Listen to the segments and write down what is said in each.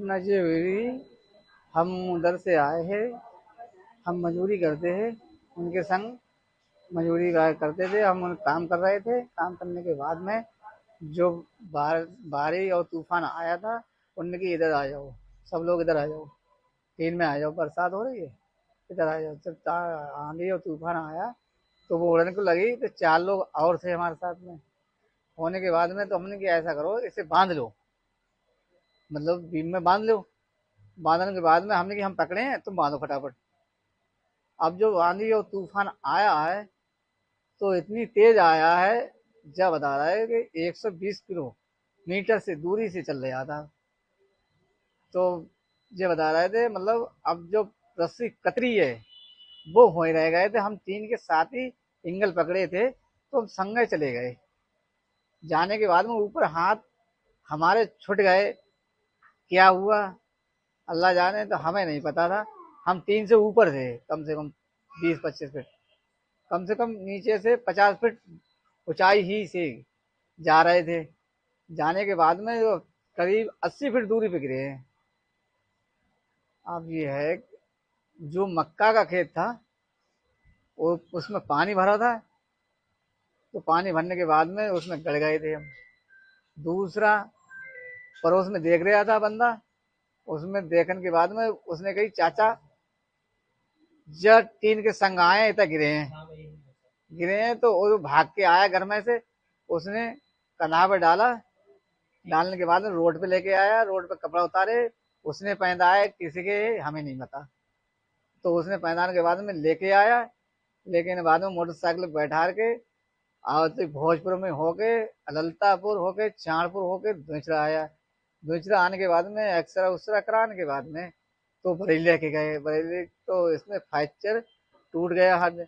घटना ये हुई, हम उधर से आए हैं, हम मजदूरी करते हैं उनके संग, मजदूरी करते थे, हम काम कर रहे थे। काम करने के बाद में जो बारिश और तूफान आया था, उनने की इधर आ जाओ, सब लोग इधर आ जाओ, टीन में आ जाओ, बरसात हो रही है, इधर आ जाओ। जब आंधी और तूफान आया तो वो उड़ने को लगी, तो 4 लोग और थे हमारे साथ में। होने के बाद में तो हमने कि ऐसा करो, इसे बांध लो, मतलब बीम में बांध लो। बांधने के बाद में हमने कि हम पकड़े हैं, तुम बांधो फटाफट। अब जो आंधी और तूफान आया है तो इतनी तेज आया है, जब बता रहा है कि 120 किलोमीटर से दूरी से चल रहा था। तो ये बता रहे थे, मतलब अब जो रस्सी कतरी है वो हो ही रह गए थे। हम 3 के साथ ही एंगल पकड़े थे, तो हम संगे चले गए। जाने के बाद में ऊपर हाथ हमारे छूट गए, क्या हुआ अल्लाह जाने, तो हमें नहीं पता था। हम 3 से ऊपर थे, कम से कम 20-25 फीट, कम से कम नीचे से 50 फीट ऊंचाई ही से जा रहे थे। जाने के बाद में जो करीब 80 फीट दूरी पे गिरे हैं। अब ये है, जो मक्का का खेत था वो उसमें पानी भरा था, तो पानी भरने के बाद में उसमें गड़ गए थे हम। दूसरा पड़ोस में देख रहा था बंदा, उसमें देखने के बाद में उसने कही, चाचा जब 3 के संग आए इतना गिरे हैं, गिरे हैं। तो वो भाग के आया घर में से, उसने कन्हा पे डाला, डालने के बाद में रोड पे लेके आया, रोड पे कपड़ा उतारे, उसने पहनाया, किसी के हमें नहीं पता। तो उसने पहनाने के बाद में लेके आया, लेकिन बाद में मोटरसाइकिल पे बैठा के और तो भोजपुर में होके, ललतापुर होके, चाणपुर होके दुचरा आया। दुचरा आने के बाद में एक्सरा उसरा कराने के बाद में तो बरेली लेके गए। बरेली तो इसमें फ्रैक्चर टूट गया हाथ,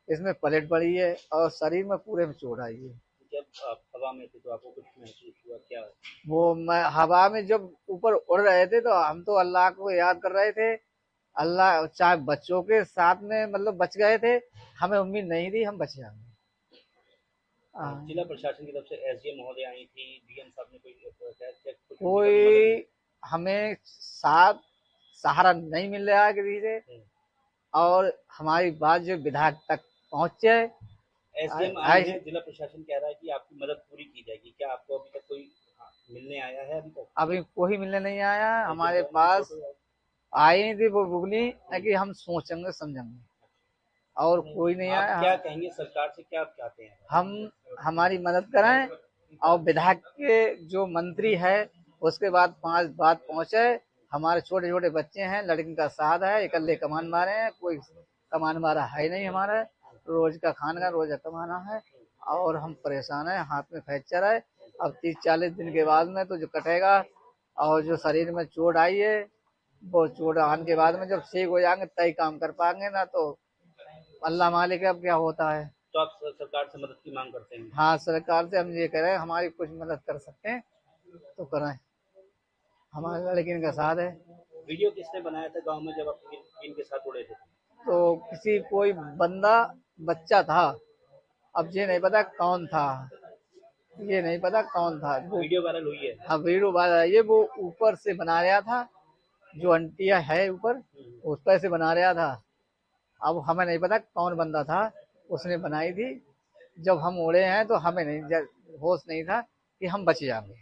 इसमें पलेट पड़ी है और शरीर में पूरे में चोट आई है। जब आप हवा में थे तो आपको कुछ महसूस हुआ क्या? वो मैं हवा में जब ऊपर उड़ रहे थे तो हम तो अल्लाह को याद कर रहे थे। अल्लाह चाहे बच्चों के साथ में मतलब बच गए थे, हमें उम्मीद नहीं थी हम बच जाएंगे। जिला प्रशासन की तरफ से एसडीएम महोदय आई थी, डीएम साहब ने कुछ उनकी कभी मदद कोई ली? हमें साथ सहारा नहीं मिल रहा है किसी से, और हमारी बात जो विधायक तक पहुंचे। एसडीएम आए हैं, जिला प्रशासन कह रहा है कि आपकी मदद पूरी की जाएगी, क्या आपको अभी तक कोई मिलने आया है अभी तक? अभी कोई मिलने नहीं आया एसडीएम हमारे साहब ने पास। फोटो? आई थी वो बुगनी है कि हम सोचेंगे समझेंगे, और कोई नहीं आप आया। क्या कहेंगे, सरकार से क्या चाहते हैं? हम हमारी मदद कराएं, और विधायक के जो मंत्री है उसके बाद 5 बात पहुंचे। हमारे छोटे छोटे बच्चे हैं, लड़की का साथ है, इकल्ले कमान मारे हैं, कोई कमान मारा है नहीं हमारा, रोज का खाना रोज का कमाना है, और हम परेशान हैं, हाथ में फ्रैक्चर है। अब 30-40 दिन के बाद में तो जो कटेगा, और जो शरीर में चोट आई है वो चोट आने के बाद में जब ठीक हो जाएंगे तय काम कर पाएंगे, ना तो अल्लाह मालिक है अब क्या होता है। तो आप सरकार से मदद की मांग करते हैं? हाँ, सरकार से हम ये कह रहे हैं, हमारी कुछ मदद कर सकते हैं तो कराएं, हमारे लड़की का साथ है। वीडियो किसने बनाया था गांव में जब आप इनके साथ उड़े थे? तो किसी कोई बंदा बच्चा था, अब ये नहीं पता कौन था, ये नहीं पता कौन था वो। वीडियो वायरल हुई है? हाँ, वीडियो वाला ये वो ऊपर से बना रहा था, जो अंटिया है ऊपर उस पर से बना रहा था। अब हमें नहीं पता कौन बंदा था, उसने बनाई थी। जब हम उड़े हैं तो हमें नहीं होश नहीं था कि हम बच जाएंगे।